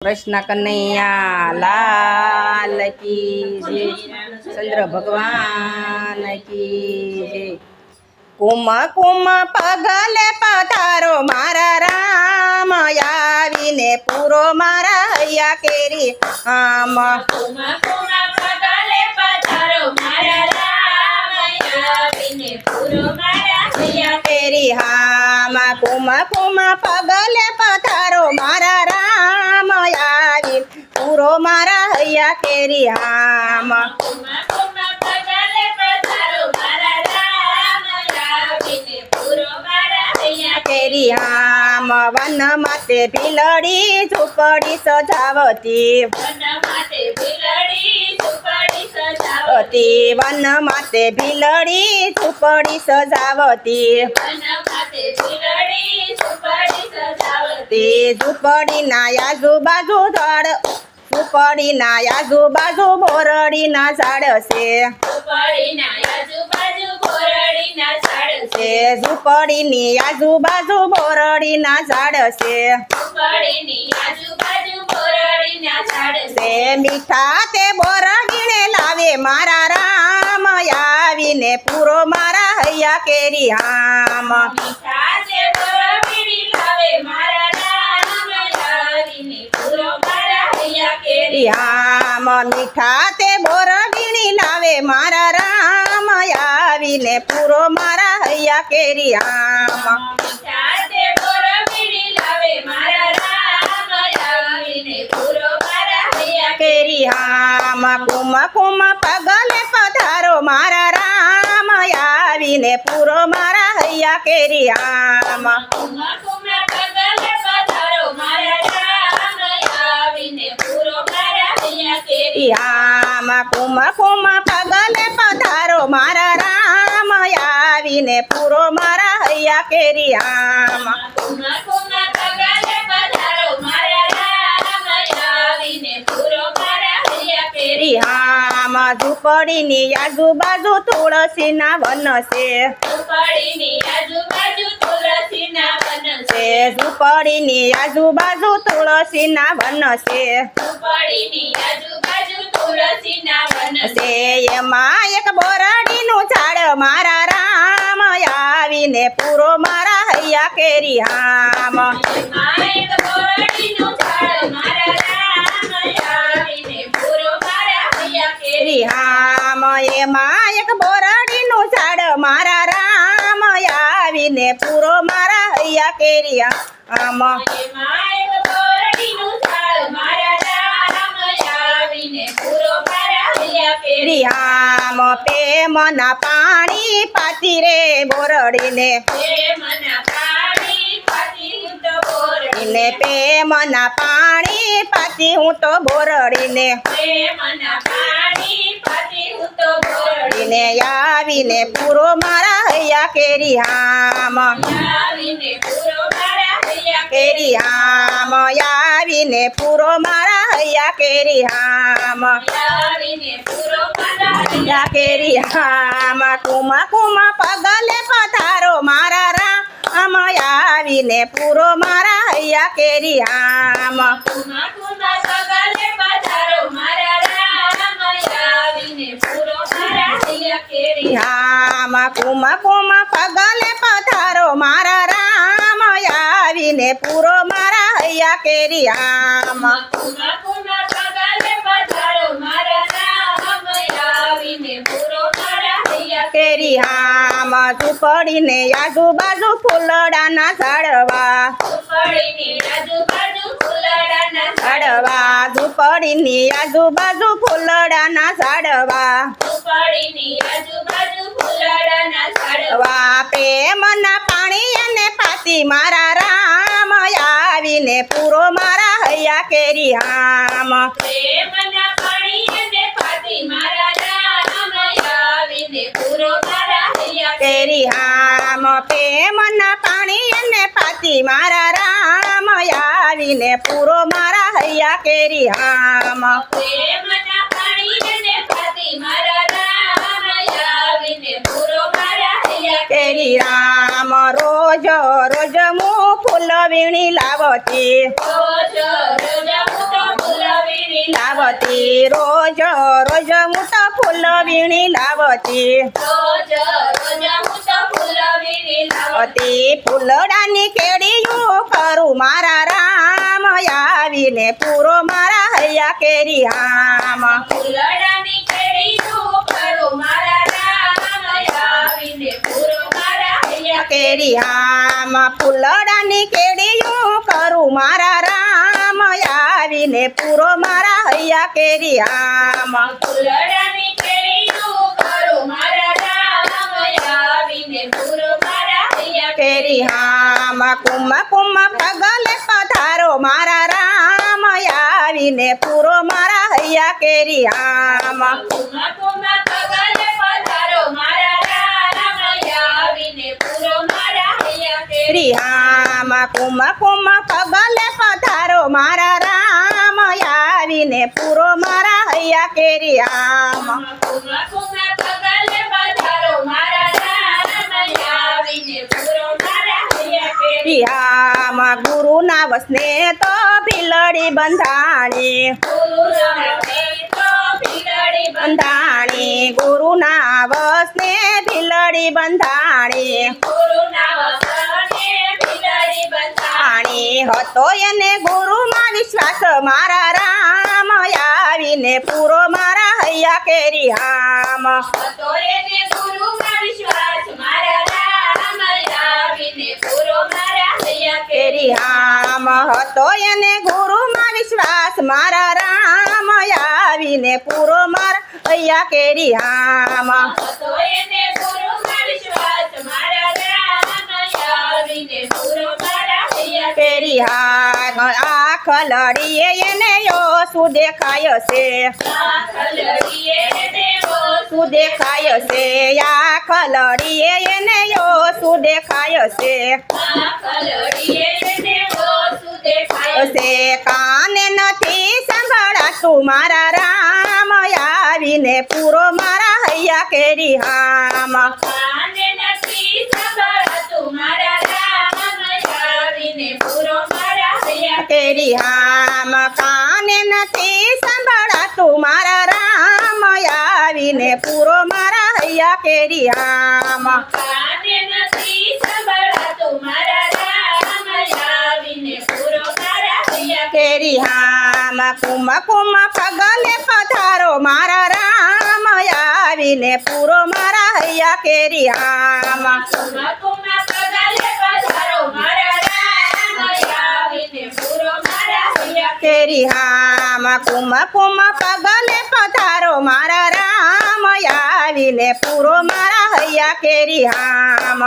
कृष्ण कन्हैया लाल की जय। चंद्र भगवान की जय। कुम कुम पगले पधारो मारा राम आवीने पूरो मारा हैया केरी आम। कुम कुम पगले पधारो मारा राम आवीने पूरो मारा हैया केरी हाम। कुम कुम पगले पधारो मारा राम आवी पूरो मारा हैया केरी हाम। कुम कुम पगले पधारो मारा राम आवीने पूरो मारा हैया केरी हाम। वन माते भीलड़ी झूपड़ी सजावती वन माते भीलड़ी झूपड़ी सजावती वन माते भीलड़ी झूपड़ी सजावती वन माते भीलड़ी झूपड़ी सजावती झूपड़ी ना आजूबाजू झाड़ झूपड़ी ना आजूबाजू बोरड़ी ना झाड़ से झूपड़ी ना आजूबाजू बोरड़ी ना झाड़ से झूपड़ी नी आजूबाजू बोरड़ी ना झाड़ से झूपड़ी नी आजूबाजू बोरड़ी ना झाड़ से मीठा ते बोरड़ी ने लावे मारा राम आवीने पूरो मारा हैया केरी हाम। मीठा ते बोरड़ी लावे मारा राम आवीने पूरो मारा हैया केरी हाम। मीठा ते बोरड़ी लावे मारा राम आवीने पूरो मारा हैया केरी हाम। मीठा ते बोरड़ी लावे मारा राम आवीने पूरो मारा हैया केरी हाम। कुम कुम पगले पधारो मारा राम आवीने पूरो मारा हैया केरी हाम। कुम कुम पगले पधारो मारा राम आवीने पूरो मारा हैया केरी हाम। कुम कुम पगले पधारो मारा राम आवीने पूरो मारा हैया केरी हाम। कुम कुम पगले पधारो मारा राम आवीने पूरो मारा हैया केरी हाम। झूपड़ी नी आजूबाजू तुलसी ना वन से झूपड़ी नी आजूबाजू तुलसी ना वन से झूपड़ी नी आजूबाजू तुलसी ना वन से झूपड़ी नी आजूबाजू तुलसी ना वन से एमां एक बोरडी નું ઝાડ મારા રામ આવીને પૂરો મારા હૈયા કેરી હામ। એક બોરડીનું ઝાડ મારા રામ આવીને પૂરો મારા હૈયા કેરી હામ। એમાં એક બોરડીનું ઝાડ મારા રામ આવીને પૂરો મારા હૈયા કેરી હામ। એમાં એક બોરડીનું ઝાડ મારા રામ આવીને પૂરો મારા હૈયા કેરી હામ। પ્રેમના પાણી પાતી રે બોરડીને પ્રેમના પાણી પાતી હું તો બોરડીને પ્રેમના પાણી પાતી હું તો બોરડીને પ્રેમના પાણી પાતી હું તો બોરડીને આવીને પૂરો મારા હૈયા કેરી હામ। આવીને પૂરો મારા હૈયા કેરી હામ। આવીને પૂરો મારા હૈયા કેરી હામ। આવીને પૂરો મારા હૈયા કેરી હામ। કુમ કુમ પગલે પધારો મારા રામ આવીને પૂરો મારા હૈયા કેરી હામ। કુમ કુમ પગલે પધારો મારા રામ આવીને પૂરો મારા હૈયા કેરી હામ। કુમ કુમ પગલે પધારો મારા રામ આવીને પૂરો મારા હૈયા કેરી હામ। કુમ કુમ પગલે પધારો મારા રામ આવીને પૂરો મારા હૈયા કેરી હામ। ઝૂંપડીને આજુબાજુ ફૂલડાના ઝાડવા ઝૂંપડીની આજુબાજુ ફૂલડાના ઝાડવા ઝૂંપડીની આજુબાજુ ફૂલડાના ઝાડવા ઝૂંપડીની આજુબાજુ ફૂલડાના ઝાડવા પ્રેમના પાણી અને પાતી મારા રામ આવીને પૂરો મારા હૈયા કેરી હામ। પ્રેમના પાણી અને પાતી મારા રામ આવીને પૂરો મારા હૈયા કેરી હામ। પ્રેમના પાણી અને પાતી મારા રામ આવીને પૂરો મારા હૈયા કેરી હામ। પ્રેમના પાણી અને પાતી મારા રામ આવીને પૂરો મારા હૈયા કેરી રામ। રોજ રોજ હું ફૂલ વીણી લાવતી રોજ રોજ હું રોજ રોજ હું તો ફૂલ વીણી લાવતી રોજ રોજ હું તો ફૂલ વીણી લાવતી. ફૂલડાની કેડીયું કરું મારા રામ આવીને પૂરો મારા હૈયા કેરી આમ ફૂલડાની કેડીયું કરું મારા રામ આવીને પૂરો મારા હૈયા કેરી આમ ફૂલડાની કેડીયું કરું મારા રામ આવીને પૂરો મારા હૈયા કેરી આમ ફૂલડાની કેડીયું કરું મારા રામ આવીને પૂરો મારા હૈયા કેરી આમ કુમ કુમ પગલે પધારો મારા રામ આવીને પૂરો મારા હૈયા કેરી આમ કુમા કુમા પગલે પધારો મારા રામ આવીને પૂરો મારા હૈયા કેરી આમ કુમ કુમ પગલે પધારો મારા રામ આવીને પૂરો મારા હૈયા કેરી આમ કુમા કુમા પગલે પધારો મારા રામ આવીને પૂરો મારા હૈયા કેરી આમ ગુરુના વસને તો ભીલડી બંધાણી બંધાણી ગુરુના વસને ભીલડી બંધાણી પાણી હતો એને ગુરુમાં વિશ્વાસ મારા રામ આવીને પૂરો મારા હૈયા કેરી આમ કેરી આમ હતો એને ગુરુમાં વિશ્વાસ મારા રામ આવીને પૂરો મારા હૈયા કેરી આમ કેરી હાર આખ લડીએ એને શું દેખાય છે શું દેખાય છે આખ લડીએ એને શું દેખાય છે કાને નથી સંભળાતું મારા રામ આવીને પૂરો મારા હૈયા કેરી આમ કેરી આમ કાને નથી સંભળાતું મારા રામ આવીને પૂરો મારા હૈયા કેરી આમ કેરી આમ કુમ કુમ પગલે પધારો મારા રામ આવીને પૂરો મારા હૈયા કેરી આમ કેરી આમ કુમ કુમ પગલે પધારો મારા રામ આવીને પૂરો મારા હૈયા કેરી આમ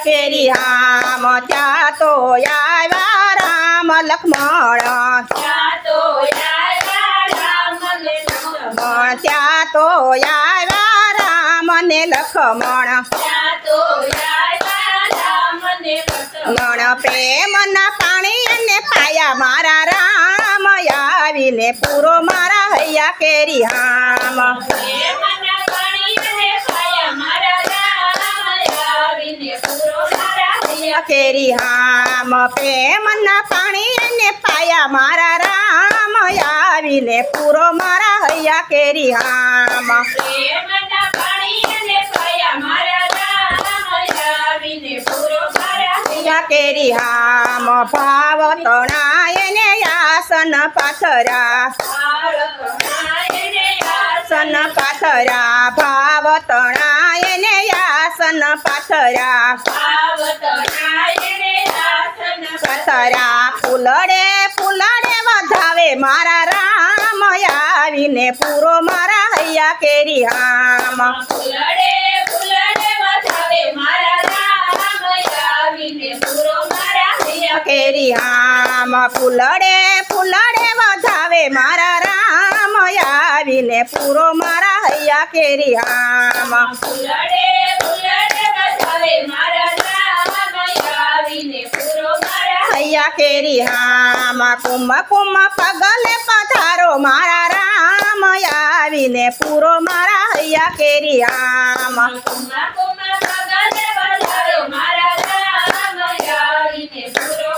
કેરી આમ ત્યાં તો આવ્યા રામ લક્ષ્મણ ત્યાં તો આવ્યા રામ ને લક્ષ્મણ મણ પ્રેમના પાણી અને પાયા મારા રામ આવીને પૂરો મારા હૈયા કેરી આમ કેરી આમ પ્રેમના પાણી અને પાયા મારા રામ આવીને પૂરો મારા હૈયા કેરી આમ કેરી આમ ભાવ તણાય ને આસન પાથરા આસન પાથરા ભાવ તણાય ને આસન પાથરા પાથરા ફૂલડે ફૂલડે વધાવે મારા રામ આવીને પૂરો મારા હૈયા કેરી આમ કેરી આમ ફૂલડે ફૂલડે વધાવે મારા રામ આવીને પૂરો મારા હૈયા કેરી આમ હૈયા કેરી આમ કુમ કુમ પગલે પધારો મારા રામ આવીને પૂરો મારા હૈયા કેરી આમ મારા રામ આવીને પૂરો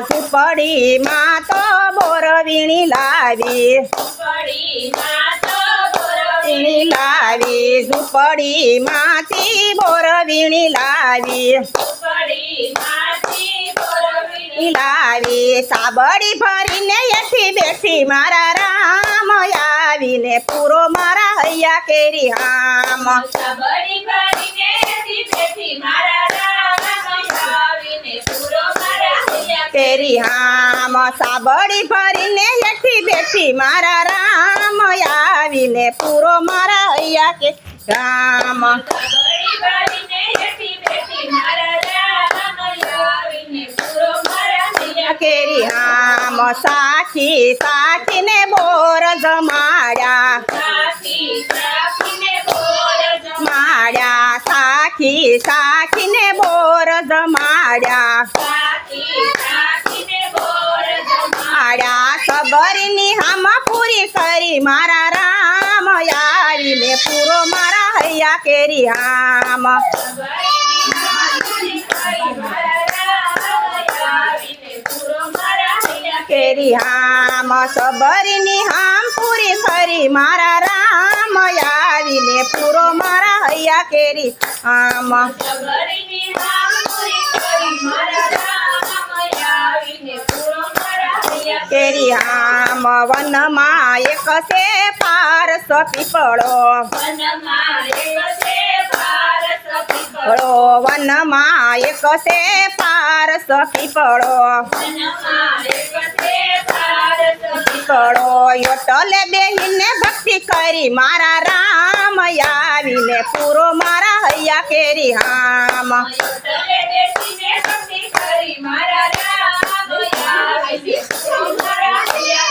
ઝૂંપડીમાં તો બોર વીણી લાવી ઝૂંપડીમાં તો બોર વીણી લાવી ઝૂંપડીમાંથી બોર વીણી લાવી ઝૂંપડીમાંથી બોર વીણી લાવી સાબડી ભરીને એઠી બેઠી મારા રામ આવીને પૂરો મારા હૈયા કેરી હામ સાબડી ભરીને એથી બેઠી મારા રામ આવીને પૂરો મારા હૈયા કેરી હામ સાબડી ભરીને એઠી બેઠી મારા રામ આવીને પૂરો મારા હૈયા કે રામ સાબડી ભરીને એથી બેઠી મારા રામ આવીને પૂરો મારા હૈયા કેરી હામ સાખી સાખીને બોર જમાડ્યા સાખી સાખીને બોર માડ્યા સાખી સાખીને બોર જમાડ્યા સાખી સાખીને બોર માડ્યા સબરની હામ પૂરી કરી મારા રામ આવીને પૂરો મારા હૈયા કેરી હામ કેરી હામ સબરની હામ પૂરી કરી મારા રામ આવીને પૂરો મારા હૈયા કેરી હામ કેરી હામ વનમાં એક છે પારસ પીપળો વનમાં એક છે પારસ પીપળો પીપળો યોટલે બેહીને ભક્તિ કરી મારા રામ આવીને પૂરો મારા હૈયા કેરી હામ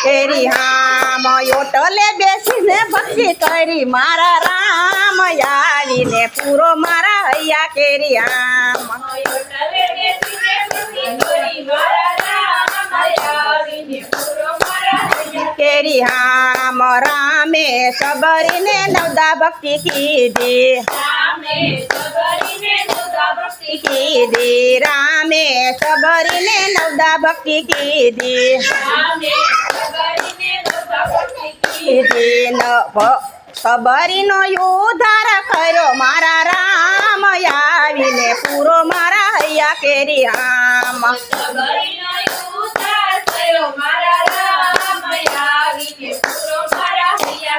કેરી હામ યોટલે બેસીને ભક્તિ કરી મારા રામ આવીને પૂરો મારા હૈયા કેરી હામ કેરી હામ રામે સબરીને નવદા ભક્તિ કીધી કીધી રામે સબરીને નવદા ભક્તિ કીધી કીધી સબરીનો ઉદ્ધાર કર્યો મારા રામ આવીને પૂરો મારા હૈયા કેરી હામ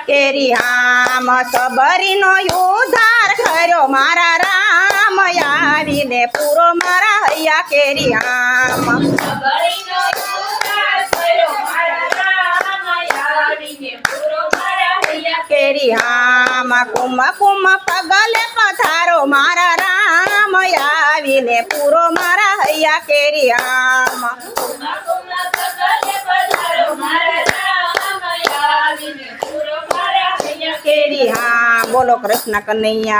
કેરી હામ સબરીનો ઉદ્ધાર કર્યો મારા રામ આવીને પૂરો મારા હૈયા કેરી હામ કેરી હામ કુમ કુમ પગલે પધારો મારા રામ આવીને પૂરો મારા હૈયા કેરી હામ કેરી હામ બોલો કૃષ્ણ કનૈયા